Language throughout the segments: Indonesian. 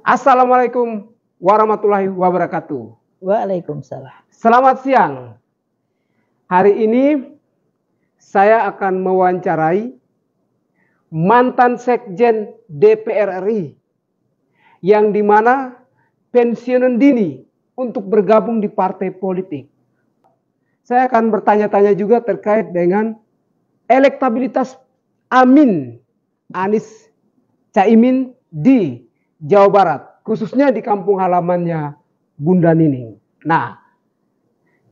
Assalamualaikum warahmatullahi wabarakatuh. Waalaikumsalam. Selamat siang. Hari ini saya akan mewawancarai mantan Sekjen DPR RI yang dimana pensiunan dini untuk bergabung di partai politik. Saya akan bertanya-tanya juga terkait dengan elektabilitas Anies Caimin di Jawa Barat, khususnya di kampung halamannya Bunda Nining. Nah,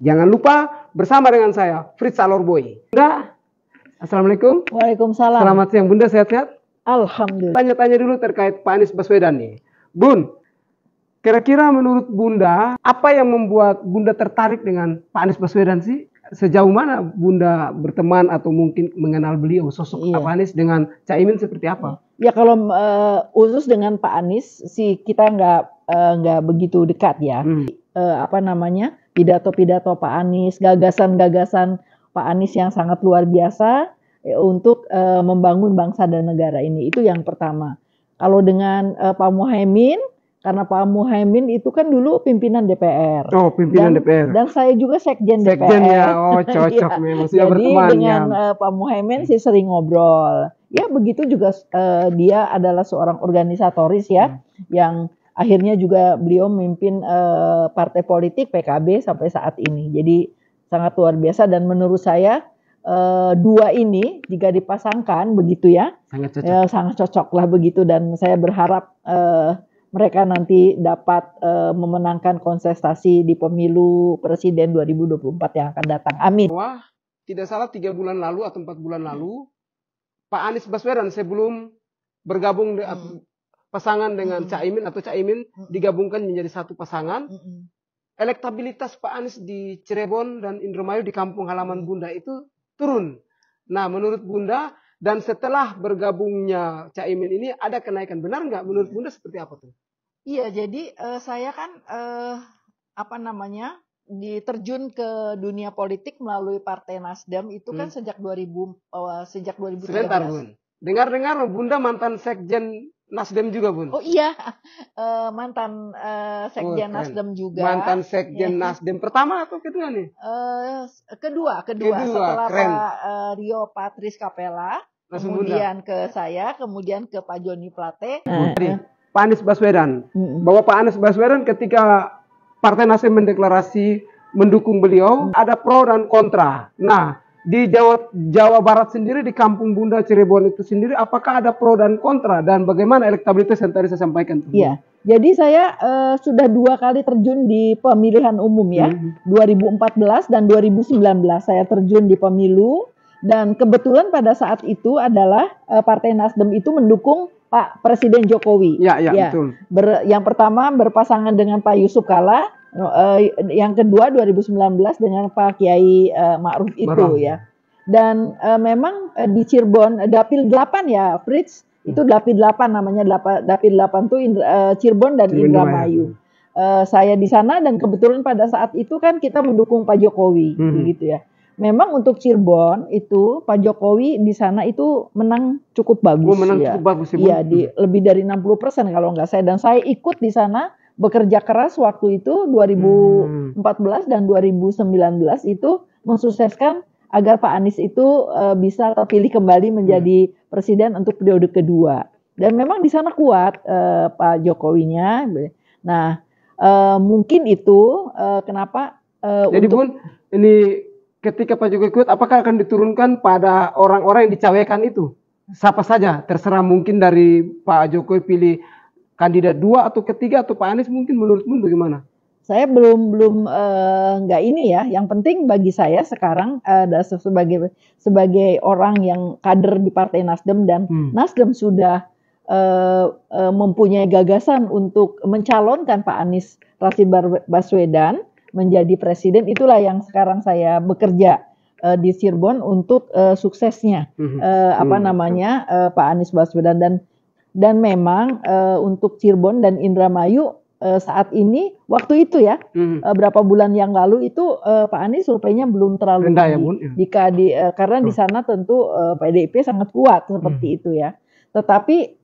jangan lupa bersama dengan saya, Fritz Alorboy. Bunda, Assalamualaikum. Waalaikumsalam. Selamat siang, Bunda, sehat-sehat? Alhamdulillah. Tanya-tanya dulu terkait Pak Anies Baswedan nih. Bun, kira-kira menurut Bunda, apa yang membuat Bunda tertarik dengan Pak Anies Baswedan sih? Sejauh mana Bunda berteman atau mungkin mengenal beliau, sosok Pak Anies dengan Caimin seperti apa? Ya kalau khusus dengan Pak Anies sih kita nggak begitu dekat ya. Pidato-pidato Pak Anies, gagasan-gagasan Pak Anies yang sangat luar biasa untuk membangun bangsa dan negara ini. Itu yang pertama. Kalau dengan Pak Muhaimin, karena Pak Muhaimin itu kan dulu pimpinan DPR. Oh, pimpinan DPR. Dan saya juga sekjen DPR. Sekjen ya, oh cocok memang. Jadi dengan Pak Muhaimin sih sering ngobrol. Ya begitu juga dia adalah seorang organisatoris ya, yang akhirnya juga beliau memimpin partai politik PKB sampai saat ini. Jadi sangat luar biasa dan menurut saya dua ini jika dipasangkan begitu ya, sangat cocok lah begitu dan saya berharap mereka nanti dapat memenangkan kontestasi di pemilu presiden 2024 yang akan datang. Amin. Wah, tidak salah 3 bulan lalu atau 4 bulan lalu, Pak Anies Baswedan sebelum bergabung pasangan dengan Caimin atau Caimin digabungkan menjadi satu pasangan, elektabilitas Pak Anies di Cirebon dan Indramayu di kampung halaman Bunda itu turun. Nah, menurut Bunda, dan setelah bergabungnya Caimin ini ada kenaikan, benar nggak? Menurut Bunda seperti apa tuh? Iya, jadi saya kan diterjun ke dunia politik melalui Partai Nasdem itu kan sejak 2013. Sebentar, Bun. Dengar-dengar Bunda mantan Sekjen Nasdem juga, Bun. Oh iya, mantan Sekjen Nasdem juga. Mantan Sekjen Nasdem pertama atau kedua nih? Kedua. Setelah keren. Pak Rio Patris Kapela, kemudian ke saya, kemudian ke Pak Joni Plate. Pak Anies Baswedan, bahwa Pak Anies Baswedan ketika Partai Nasdem mendeklarasi mendukung beliau, ada pro dan kontra. Nah, di Jawa Barat sendiri, di kampung Bunda Cirebon itu sendiri, apakah ada pro dan kontra? Dan bagaimana elektabilitas yang tadi saya sampaikan? Iya, jadi saya sudah 2 kali terjun di pemilihan umum ya, 2014 dan 2019 saya terjun di pemilu. Dan kebetulan pada saat itu adalah Partai Nasdem itu mendukung Pak Presiden Jokowi. Ya, betul. Yang pertama berpasangan dengan Pak Yusuf Kalla, yang kedua 2019 dengan Pak Kiai Ma'ruf itu ya. Dan memang di Cirebon Dapil 8 ya, Fritz, itu Dapil 8 namanya, Dapil 8 itu Cirebon dan Indramayu. Saya di sana dan kebetulan pada saat itu kan kita mendukung Pak Jokowi gitu ya. Memang untuk Cirebon itu Pak Jokowi di sana itu menang cukup bagus. Cukup bagus ya. Iya, di lebih dari 60% kalau nggak saya. Dan saya ikut di sana bekerja keras waktu itu 2014 dan 2019 itu mensukseskan agar Pak Anies itu bisa terpilih kembali menjadi presiden untuk periode kedua. Dan memang di sana kuat Pak Jokowinya. Nah, mungkin itu kenapa jadi Bun, ini ketika Pak Jokowi ikut, apakah akan diturunkan pada orang-orang yang dicawekan itu? Siapa saja, terserah, mungkin dari Pak Jokowi pilih kandidat 2 atau ketiga atau Pak Anies, mungkin menurutmu bagaimana? Saya belum nggak ini ya. Yang penting bagi saya sekarang sebagai orang yang kader di Partai Nasdem dan Nasdem sudah mempunyai gagasan untuk mencalonkan Pak Anies Rashid Baswedan menjadi presiden, itulah yang sekarang saya bekerja di Cirebon untuk suksesnya Pak Anies Baswedan dan memang untuk Cirebon dan Indramayu saat ini waktu itu ya berapa bulan yang lalu itu Pak Anies surveinya belum terlalu rendah ya, Bun? Karena di sana tentu PDIP sangat kuat seperti itu ya. Tetapi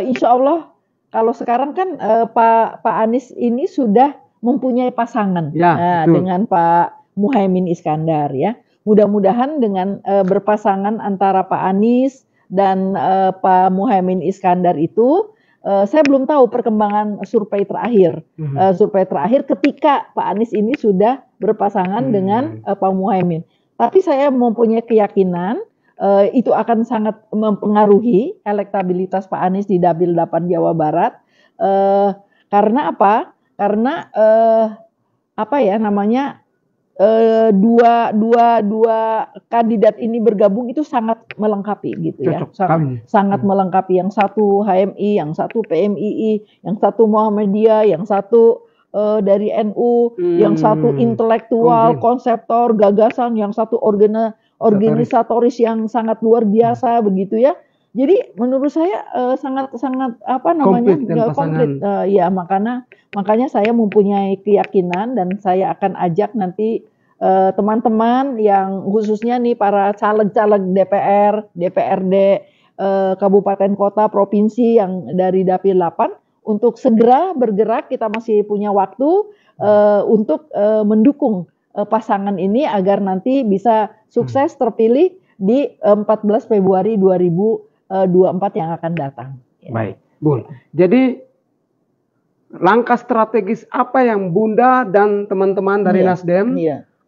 insya Allah kalau sekarang kan Pak Anies ini sudah mempunyai pasangan Ya, dengan Pak Muhaimin Iskandar ya. Mudah-mudahan dengan berpasangan antara Pak Anies dan Pak Muhaimin Iskandar itu, saya belum tahu perkembangan survei terakhir. Survei terakhir ketika Pak Anies ini sudah berpasangan dengan Pak Muhaimin. Tapi saya mempunyai keyakinan itu akan sangat mempengaruhi elektabilitas Pak Anies di Dapil 8 Jawa Barat. Karena apa? Karena apa ya namanya? Dua kandidat ini bergabung itu sangat melengkapi gitu ya, sangat melengkapi. Yang satu HMI, yang satu PMII, yang satu Muhammadiyah, yang satu dari NU, yang satu intelektual, konseptor, gagasan, yang satu organisatoris yang sangat luar biasa begitu ya. Jadi menurut saya sangat apa namanya komplit. Ya makanya saya mempunyai keyakinan dan saya akan ajak nanti teman-teman yang khususnya nih para caleg-caleg DPR, DPRD kabupaten kota provinsi yang dari Dapil 8 untuk segera bergerak. Kita masih punya waktu untuk mendukung pasangan ini agar nanti bisa sukses terpilih di 14 Februari 2024 yang akan datang. Baik, Bun. Jadi langkah strategis apa yang Bunda dan teman-teman dari Nasdem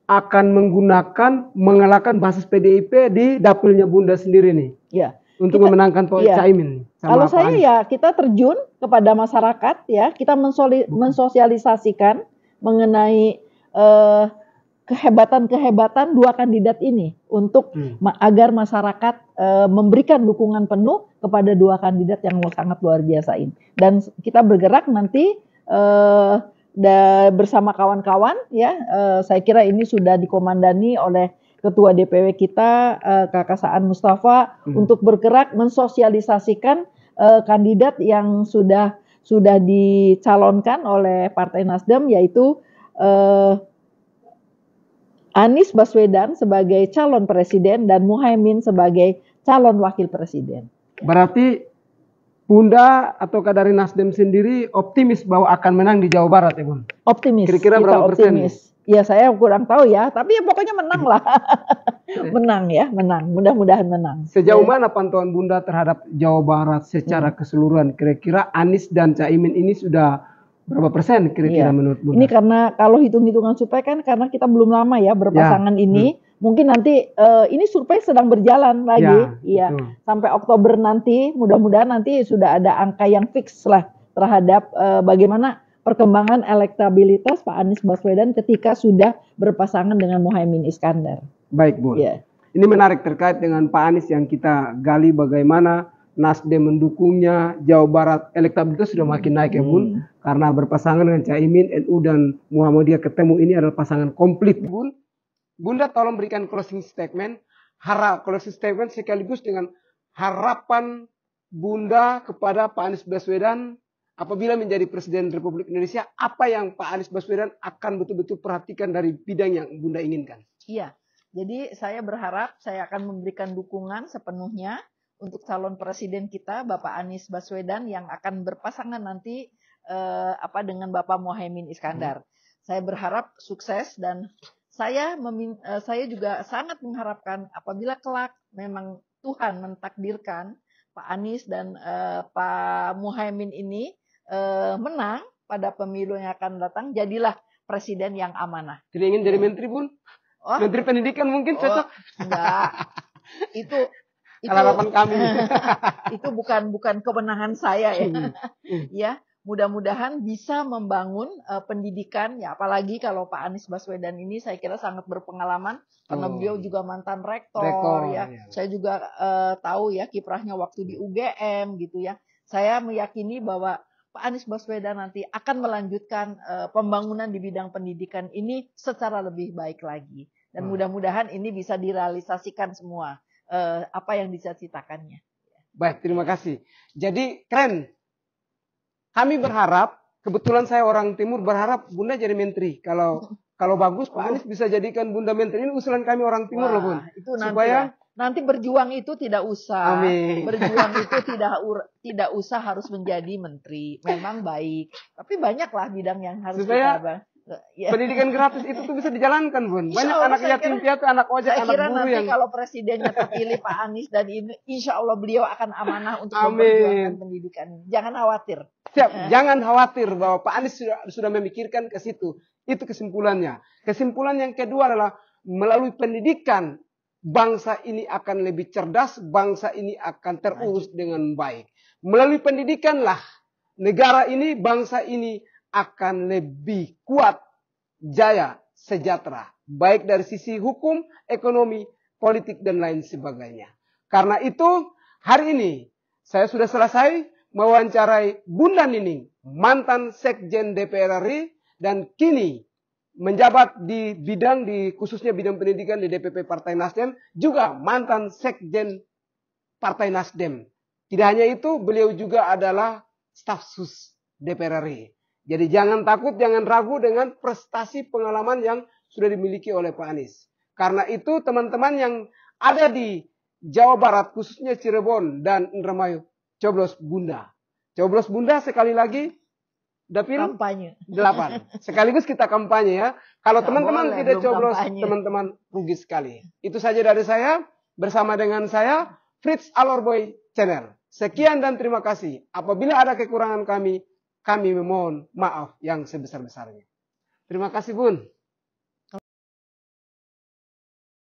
akan menggunakan mengalahkan basis PDIP di dapilnya Bunda sendiri nih? Untuk memenangkan Caimin. Kalau saya ya kita terjun kepada masyarakat ya, kita mensosialisasikan mengenai kehebatan-kehebatan dua kandidat ini untuk agar masyarakat memberikan dukungan penuh kepada dua kandidat yang sangat luar biasa ini. Dan kita bergerak nanti bersama kawan-kawan ya. Saya kira ini sudah dikomandani oleh Ketua DPW kita Kakak Saan Mustafa untuk bergerak mensosialisasikan kandidat yang sudah dicalonkan oleh Partai Nasdem, yaitu Anies Baswedan sebagai calon presiden dan Muhaimin sebagai calon wakil presiden. Berarti Bunda atau dari Nasdem sendiri optimis bahwa akan menang di Jawa Barat ya Bun? Optimis. Kira-kira berapa persen? Ya saya kurang tahu ya, tapi ya pokoknya menang lah. Menang ya, menang. Mudah-mudahan menang. Sejauh mana pantauan Bunda terhadap Jawa Barat secara keseluruhan? Kira-kira Anies dan Caimin ini sudah berapa persen kira-kira menurut Bunda? Ini karena kalau hitung-hitungan survei kan karena kita belum lama ya berpasangan ini. Mungkin nanti ini survei sedang berjalan lagi. Sampai Oktober nanti mudah-mudahan nanti sudah ada angka yang fix lah terhadap bagaimana perkembangan elektabilitas Pak Anies Baswedan ketika sudah berpasangan dengan Muhaimin Iskandar. Baik Bun. Ini menarik terkait dengan Pak Anies yang kita gali bagaimana Nasdem mendukungnya. Jawa Barat elektabilitas sudah makin naik ya Bun. Karena berpasangan dengan Caimin, NU dan Muhammadiyah ketemu, ini adalah pasangan komplit Bun. Bunda tolong berikan closing statement. Closing statement sekaligus dengan harapan Bunda kepada Pak Anies Baswedan apabila menjadi Presiden Republik Indonesia. Apa yang Pak Anies Baswedan akan betul-betul perhatikan dari bidang yang Bunda inginkan? Iya, jadi saya berharap saya akan memberikan dukungan sepenuhnya untuk calon presiden kita Bapak Anies Baswedan yang akan berpasangan nanti dengan Bapak Muhaimin Iskandar. Saya berharap sukses dan saya juga sangat mengharapkan apabila kelak memang Tuhan mentakdirkan Pak Anies dan Pak Muhaimin ini menang pada pemilu yang akan datang, jadilah presiden yang amanah. Tidak ingin jadi menteri Bun? Menteri Pendidikan mungkin cocok? Enggak. Itu harapan kami. Itu bukan kewenangan saya ya. Ya, mudah-mudahan bisa membangun pendidikan ya, apalagi kalau Pak Anies Baswedan ini saya kira sangat berpengalaman karena beliau juga mantan rektor ya. Saya juga tahu ya kiprahnya waktu di UGM gitu ya. Saya meyakini bahwa Pak Anies Baswedan nanti akan melanjutkan pembangunan di bidang pendidikan ini secara lebih baik lagi. Dan mudah-mudahan ini bisa direalisasikan semua apa yang dicita-citakannya. Baik, terima kasih. Jadi keren. Kami berharap, kebetulan saya orang Timur, berharap Bunda jadi menteri. Kalau bagus Pak Anies bisa jadikan Bunda menteri. Ini usulan kami orang Timur loh Bun. Supaya Nanti berjuang itu tidak usah. Amin. Berjuang itu tidak usah harus menjadi menteri. Memang baik. Tapi banyaklah bidang yang harus Supaya kita pendidikan gratis itu tuh bisa dijalankan, Bun. Insya Banyak Allah, anak saya yatim kira- piatu, anak ojek, Saya anak kira guru nanti yang kalau presidennya terpilih Pak Anies dan ini, insya Allah beliau akan amanah untuk Amin. memperjuangkan pendidikan ini. Jangan khawatir. siap. Jangan khawatir bahwa Pak Anies sudah memikirkan ke situ. Itu kesimpulannya. Kesimpulan yang kedua adalah melalui pendidikan bangsa ini akan lebih cerdas, bangsa ini akan terurus dengan baik. Melalui pendidikanlah negara ini, bangsa ini akan lebih kuat, jaya, sejahtera. Baik dari sisi hukum, ekonomi, politik, dan lain sebagainya. Karena itu, hari ini saya sudah selesai mewawancarai Bunda Nining, mantan Sekjen DPR RI, dan kini menjabat di khususnya bidang pendidikan di DPP Partai Nasdem, juga mantan Sekjen Partai Nasdem. Tidak hanya itu, beliau juga adalah staf sus DPR RI. Jadi jangan takut, jangan ragu dengan prestasi pengalaman yang sudah dimiliki oleh Pak Anies. Karena itu teman-teman yang ada di Jawa Barat, khususnya Cirebon dan Indramayu, coblos Bunda. Coblos Bunda sekali lagi, Dapil Kampanye. 8. Sekaligus kita kampanye ya. Kalau Nggak teman-teman boleh, tidak belum coblos, kampanye. teman-teman rugi sekali. Itu saja dari saya, bersama dengan saya, Fritz Alorboy Channel. Sekian dan terima kasih. Apabila ada kekurangan kami memohon maaf yang sebesar-besarnya. Terima kasih, Bun.